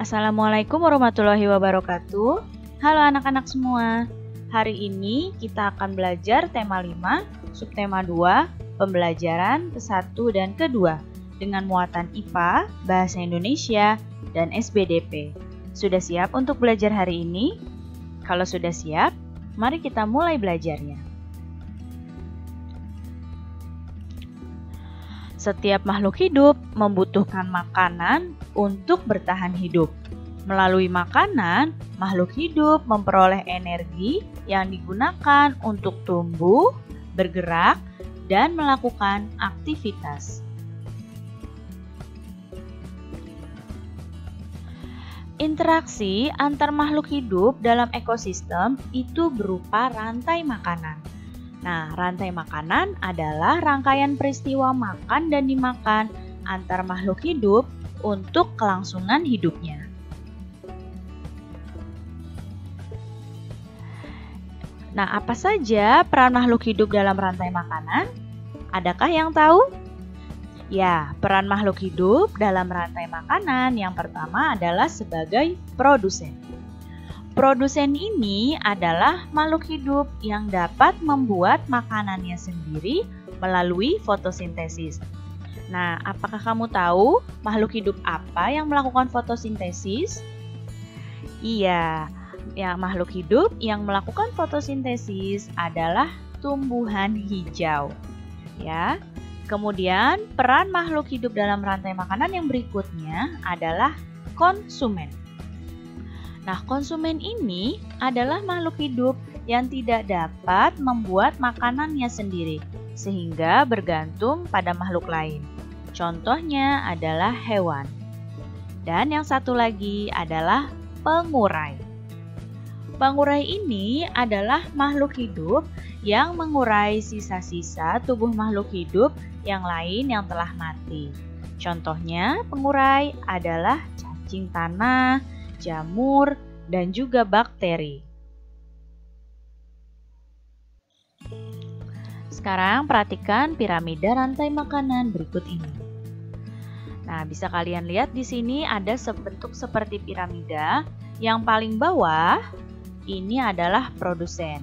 Assalamualaikum warahmatullahi wabarakatuh. Halo anak-anak semua. Hari ini kita akan belajar tema 5, subtema 2, pembelajaran ke-1 dan ke-2 dengan muatan IPA, Bahasa Indonesia, dan SBDP. Sudah siap untuk belajar hari ini? Kalau sudah siap, mari kita mulai belajarnya. Setiap makhluk hidup membutuhkan makanan untuk bertahan hidup. Melalui makanan, makhluk hidup memperoleh energi yang digunakan untuk tumbuh, bergerak, dan melakukan aktivitas. Interaksi antar makhluk hidup dalam ekosistem itu berupa rantai makanan. Nah, rantai makanan adalah rangkaian peristiwa makan dan dimakan antar makhluk hidup untuk kelangsungan hidupnya. Nah, apa saja peran makhluk hidup dalam rantai makanan? Adakah yang tahu? Ya, peran makhluk hidup dalam rantai makanan yang pertama adalah sebagai produsen. Produsen ini adalah makhluk hidup yang dapat membuat makanannya sendiri melalui fotosintesis. Nah, apakah kamu tahu makhluk hidup apa yang melakukan fotosintesis? Iya, makhluk hidup yang melakukan fotosintesis adalah tumbuhan hijau. Ya. Kemudian, peran makhluk hidup dalam rantai makanan yang berikutnya adalah konsumen. Nah, konsumen ini adalah makhluk hidup yang tidak dapat membuat makanannya sendiri, sehingga bergantung pada makhluk lain. Contohnya adalah hewan. Dan yang satu lagi adalah pengurai. Pengurai ini adalah makhluk hidup yang mengurai sisa-sisa tubuh makhluk hidup yang lain yang telah mati. Contohnya, pengurai adalah cacing tanah, jamur, dan juga bakteri. Sekarang perhatikan piramida rantai makanan berikut ini. Nah, bisa kalian lihat di sini ada bentuk seperti piramida. Yang paling bawah ini adalah produsen.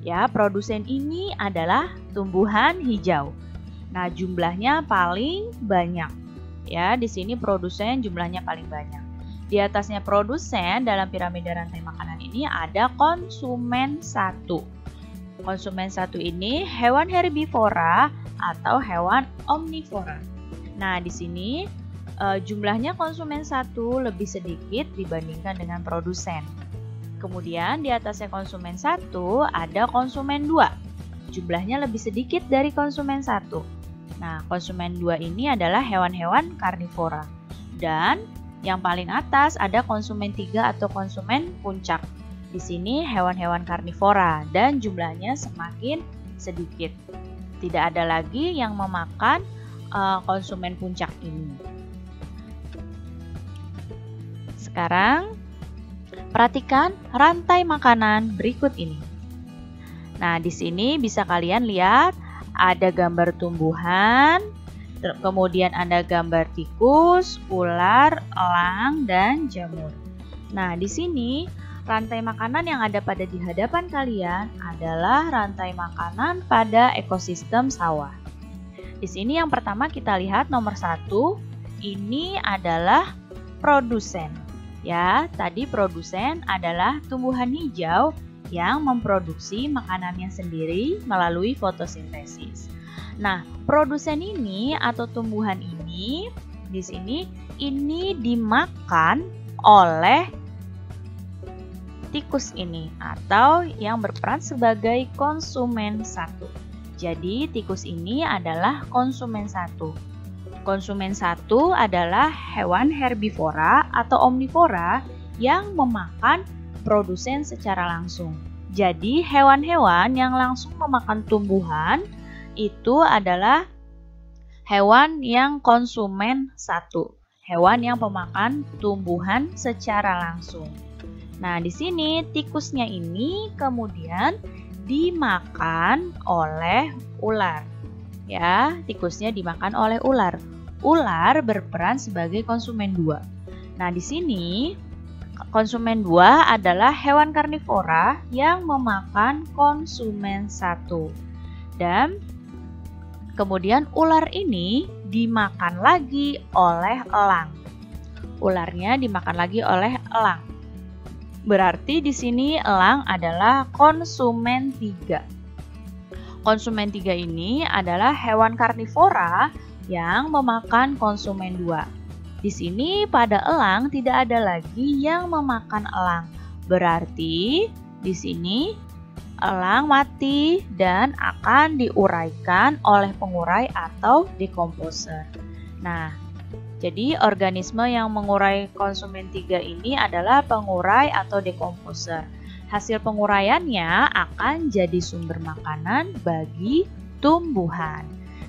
Ya, produsen ini adalah tumbuhan hijau. Nah, jumlahnya paling banyak. Ya, di sini produsen jumlahnya paling banyak. Di atasnya produsen dalam piramida rantai makanan ini ada konsumen 1. Konsumen 1 ini hewan herbivora atau hewan omnivora. Nah, di sini jumlahnya konsumen 1 lebih sedikit dibandingkan dengan produsen. Kemudian di atasnya konsumen 1 ada konsumen 2. Jumlahnya lebih sedikit dari konsumen 1. Nah, konsumen 2 ini adalah hewan-hewan karnivora. Dan yang paling atas ada konsumen 3 atau konsumen puncak. Di sini hewan-hewan karnivora dan jumlahnya semakin sedikit. Tidak ada lagi yang memakan konsumen puncak ini. Sekarang perhatikan rantai makanan berikut ini. Nah, di sini bisa kalian lihat ada gambar tumbuhan, kemudian ada gambar tikus, ular, elang, dan jamur. Nah, di sini rantai makanan yang ada pada di hadapan kalian adalah rantai makanan pada ekosistem sawah. Di sini yang pertama kita lihat nomor 1, ini adalah produsen. Ya, tadi produsen adalah tumbuhan hijau yang memproduksi makanannya sendiri melalui fotosintesis. Nah, produsen ini atau tumbuhan ini di sini ini dimakan oleh tikus ini atau yang berperan sebagai konsumen 1. Jadi, tikus ini adalah konsumen 1. Konsumen 1 adalah hewan herbivora atau omnivora yang memakan produsen secara langsung. Jadi, hewan-hewan yang langsung memakan tumbuhan itu adalah hewan yang konsumen 1, hewan yang pemakan tumbuhan secara langsung. Nah, di sini tikusnya ini kemudian dimakan oleh ular. Ya, tikusnya dimakan oleh ular. Ular berperan sebagai konsumen 2. Nah, di sini konsumen 2 adalah hewan karnivora yang memakan konsumen 1. Dan kemudian ular ini dimakan lagi oleh elang. Ularnya dimakan lagi oleh elang. Berarti di sini elang adalah konsumen 3. Konsumen 3 ini adalah hewan karnivora yang memakan konsumen 2. Di sini pada elang tidak ada lagi yang memakan elang. Berarti di sini elang mati dan akan diuraikan oleh pengurai atau dekomposer. Nah, jadi organisme yang mengurai konsumen 3 ini adalah pengurai atau dekomposer. Hasil penguraiannya akan jadi sumber makanan bagi tumbuhan.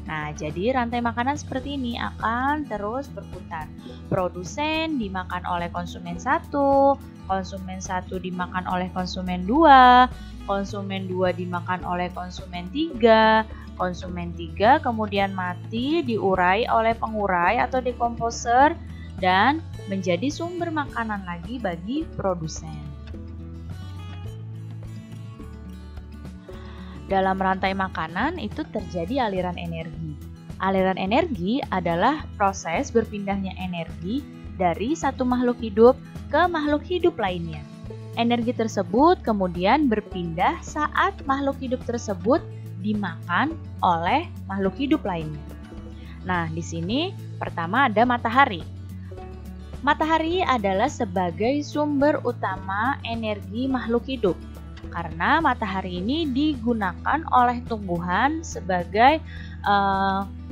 Nah, jadi rantai makanan seperti ini akan terus berputar. Produsen dimakan oleh konsumen 1, konsumen 1 dimakan oleh konsumen 2, konsumen 2 dimakan oleh konsumen 3, konsumen 3 kemudian mati diurai oleh pengurai atau dekomposer dan menjadi sumber makanan lagi bagi produsen. Dalam rantai makanan itu terjadi aliran energi. Aliran energi adalah proses berpindahnya energi dari satu makhluk hidup ke makhluk hidup lainnya. Energi tersebut kemudian berpindah saat makhluk hidup tersebut dimakan oleh makhluk hidup lainnya. Nah, di sini pertama ada matahari. Matahari adalah sebagai sumber utama energi makhluk hidup. Karena matahari ini digunakan oleh tumbuhan sebagai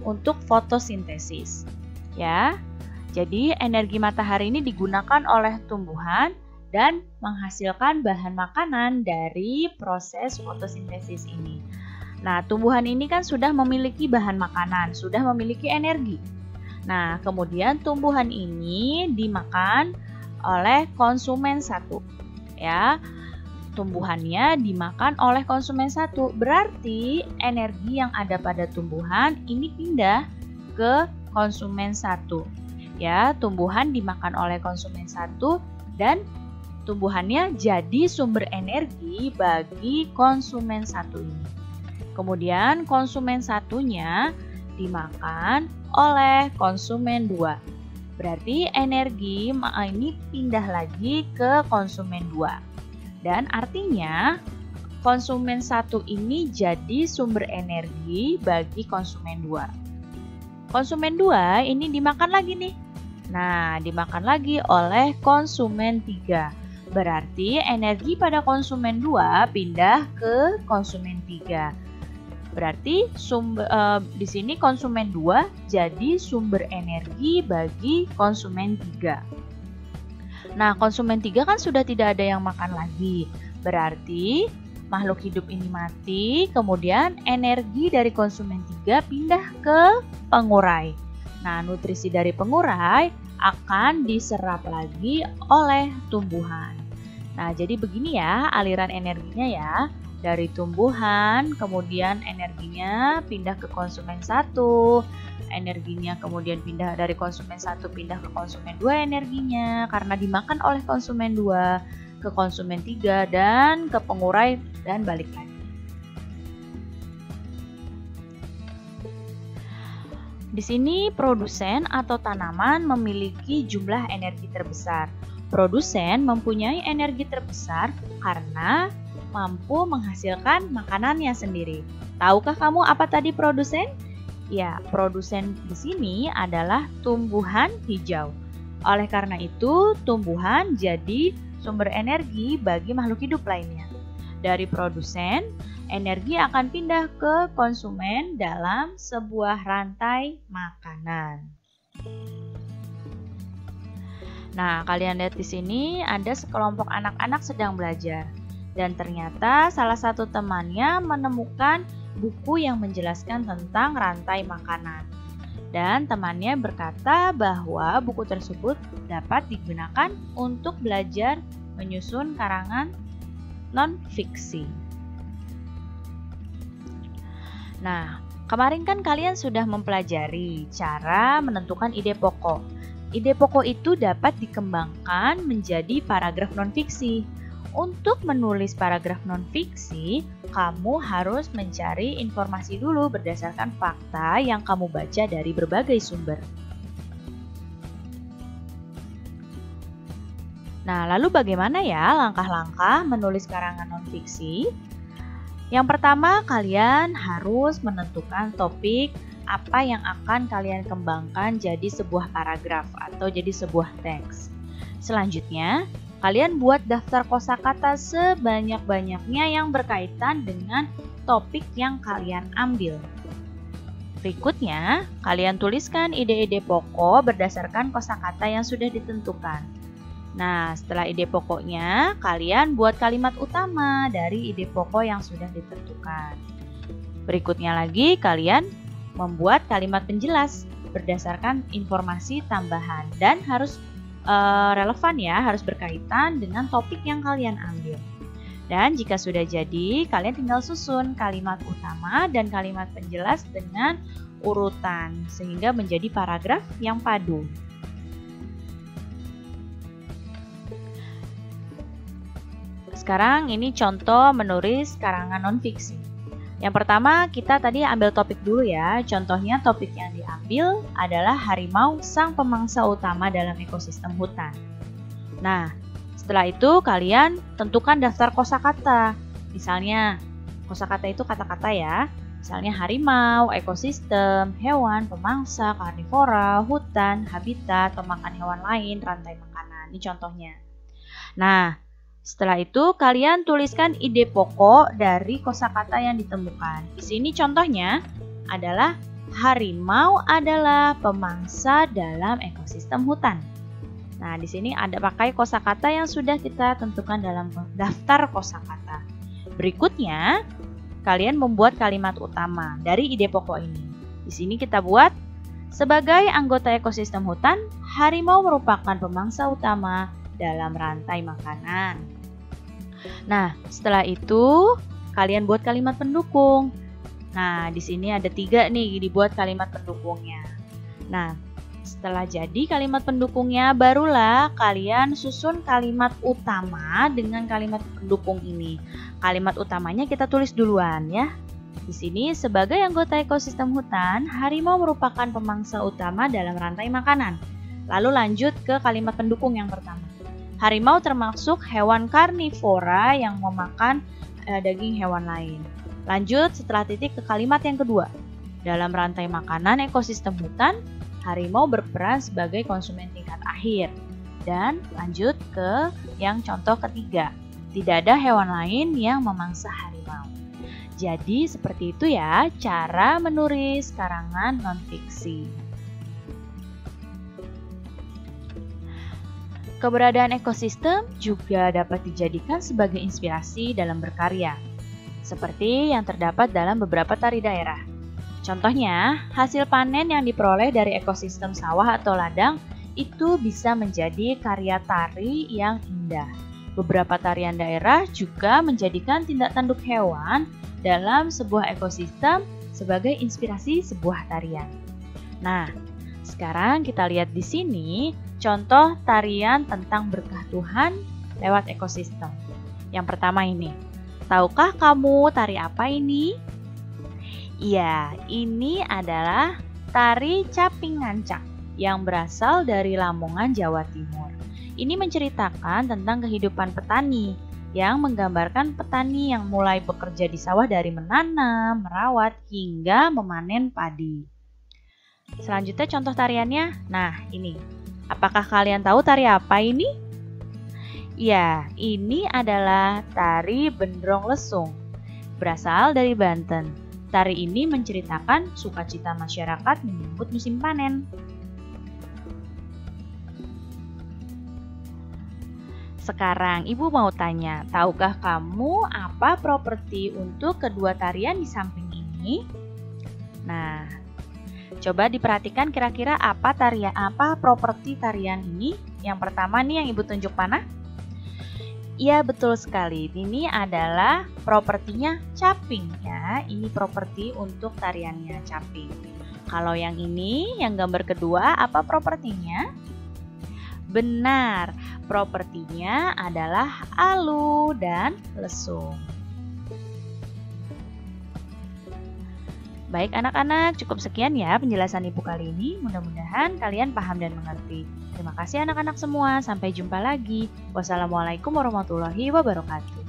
untuk fotosintesis, ya. Jadi energi matahari ini digunakan oleh tumbuhan dan menghasilkan bahan makanan dari proses fotosintesis ini. Nah, tumbuhan ini kan sudah memiliki bahan makanan, sudah memiliki energi. Nah, kemudian tumbuhan ini dimakan oleh konsumen 1, ya. Tumbuhannya dimakan oleh konsumen 1. Berarti energi yang ada pada tumbuhan ini pindah ke konsumen 1. Ya, tumbuhan dimakan oleh konsumen 1 dan tumbuhannya jadi sumber energi bagi konsumen 1 ini. Kemudian konsumen 1-nya dimakan oleh konsumen 2. Berarti energi ini pindah lagi ke konsumen 2. Dan artinya konsumen 1 ini jadi sumber energi bagi konsumen 2. Konsumen 2 ini dimakan lagi nih. Nah, dimakan lagi oleh konsumen 3. Berarti energi pada konsumen 2 pindah ke konsumen 3. Berarti di sini konsumen 2 jadi sumber energi bagi konsumen 3. Nah, konsumen 3 kan sudah tidak ada yang makan lagi. Berarti makhluk hidup ini mati, kemudian energi dari konsumen 3 pindah ke pengurai. Nah, nutrisi dari pengurai akan diserap lagi oleh tumbuhan. Nah, jadi begini ya aliran energinya ya. Dari tumbuhan, kemudian energinya pindah ke konsumen 1, energinya kemudian pindah dari konsumen 1 pindah ke konsumen 2 energinya karena dimakan oleh konsumen 2 ke konsumen 3 dan ke pengurai dan balik lagi. Di sini produsen atau tanaman memiliki jumlah energi terbesar. Produsen mempunyai energi terbesar karena mampu menghasilkan makanannya sendiri. Tahukah kamu apa tadi produsen? Ya, produsen di sini adalah tumbuhan hijau. Oleh karena itu, tumbuhan jadi sumber energi bagi makhluk hidup lainnya. Dari produsen, energi akan pindah ke konsumen dalam sebuah rantai makanan. Nah, kalian lihat di sini ada sekelompok anak-anak sedang belajar. Dan ternyata salah satu temannya menemukan buku yang menjelaskan tentang rantai makanan. Dan temannya berkata bahwa buku tersebut dapat digunakan untuk belajar menyusun karangan non-fiksi. Nah, kemarin kan kalian sudah mempelajari cara menentukan ide pokok. ide pokok itu dapat dikembangkan menjadi paragraf non-fiksi. Untuk menulis paragraf non-fiksi, kamu harus mencari informasi dulu berdasarkan fakta yang kamu baca dari berbagai sumber. Nah, lalu bagaimana ya langkah-langkah menulis karangan non-fiksi? Yang pertama, kalian harus menentukan topik apa yang akan kalian kembangkan jadi sebuah paragraf atau jadi sebuah teks. Selanjutnya, kalian buat daftar kosakata sebanyak-banyaknya yang berkaitan dengan topik yang kalian ambil. Berikutnya, kalian tuliskan ide-ide pokok berdasarkan kosakata yang sudah ditentukan. Nah, setelah ide pokoknya, kalian buat kalimat utama dari ide pokok yang sudah ditentukan. Berikutnya lagi, kalian membuat kalimat penjelas berdasarkan informasi tambahan dan harus relevan ya, harus berkaitan dengan topik yang kalian ambil. Dan jika sudah jadi, kalian tinggal susun kalimat utama dan kalimat penjelas dengan urutan sehingga menjadi paragraf yang padu. Sekarang ini contoh menulis karangan non-fiksi. Yang pertama, kita tadi ambil topik dulu ya. Contohnya topik yang diambil adalah harimau sang pemangsa utama dalam ekosistem hutan. Nah, setelah itu kalian tentukan daftar kosakata. Misalnya, kosakata itu kata-kata ya. Misalnya harimau, ekosistem, hewan, pemangsa, karnivora, hutan, habitat, pemakan hewan lain, rantai makanan. Ini contohnya. Nah, setelah itu, kalian tuliskan ide pokok dari kosakata yang ditemukan. Di sini contohnya adalah harimau adalah pemangsa dalam ekosistem hutan. Nah, di sini ada pakai kosakata yang sudah kita tentukan dalam daftar kosakata. Berikutnya, kalian membuat kalimat utama dari ide pokok ini. Di sini kita buat, sebagai anggota ekosistem hutan, harimau merupakan pemangsa utama dalam rantai makanan. Nah, setelah itu kalian buat kalimat pendukung. Nah, di sini ada 3 nih dibuat kalimat pendukungnya. Nah, setelah jadi kalimat pendukungnya, barulah kalian susun kalimat utama dengan kalimat pendukung ini. Kalimat utamanya kita tulis duluan ya. Di sini sebagai anggota ekosistem hutan, harimau merupakan pemangsa utama dalam rantai makanan. Lalu lanjut ke kalimat pendukung yang pertama. Harimau termasuk hewan karnivora yang memakan daging hewan lain. Lanjut setelah titik ke kalimat yang kedua. Dalam rantai makanan ekosistem hutan, harimau berperan sebagai konsumen tingkat akhir. Dan lanjut ke yang contoh ketiga. Tidak ada hewan lain yang memangsa harimau. Jadi seperti itu ya cara menulis karangan non-fiksi. Keberadaan ekosistem juga dapat dijadikan sebagai inspirasi dalam berkarya, seperti yang terdapat dalam beberapa tari daerah. Contohnya, hasil panen yang diperoleh dari ekosistem sawah atau ladang itu bisa menjadi karya tari yang indah. Beberapa tarian daerah juga menjadikan tindak tanduk hewan dalam sebuah ekosistem sebagai inspirasi sebuah tarian. Nah, sekarang kita lihat di sini contoh tarian tentang berkah Tuhan lewat ekosistem. Yang pertama ini, tahukah kamu tari apa ini? Iya, ini adalah tari caping ngancak yang berasal dari Lamongan, Jawa Timur. Ini menceritakan tentang kehidupan petani yang menggambarkan petani yang mulai bekerja di sawah dari menanam, merawat, hingga memanen padi. Selanjutnya contoh tariannya, nah ini. Apakah kalian tahu tari apa ini? Ya, ini adalah tari Bendrong Lesung, berasal dari Banten. Tari ini menceritakan sukacita masyarakat menyambut musim panen. Sekarang Ibu mau tanya, tahukah kamu apa properti untuk kedua tarian di samping ini? Nah, coba diperhatikan kira-kira apa properti tarian ini. Yang pertama nih yang Ibu tunjuk panah. Iya betul sekali, ini adalah propertinya caping ya. Ini properti untuk tariannya caping. Kalau yang ini, yang gambar kedua, apa propertinya? Benar, propertinya adalah alu dan lesung. Baik anak-anak, cukup sekian ya penjelasan Ibu kali ini. Mudah-mudahan kalian paham dan mengerti. Terima kasih anak-anak semua, sampai jumpa lagi. Wassalamualaikum warahmatullahi wabarakatuh.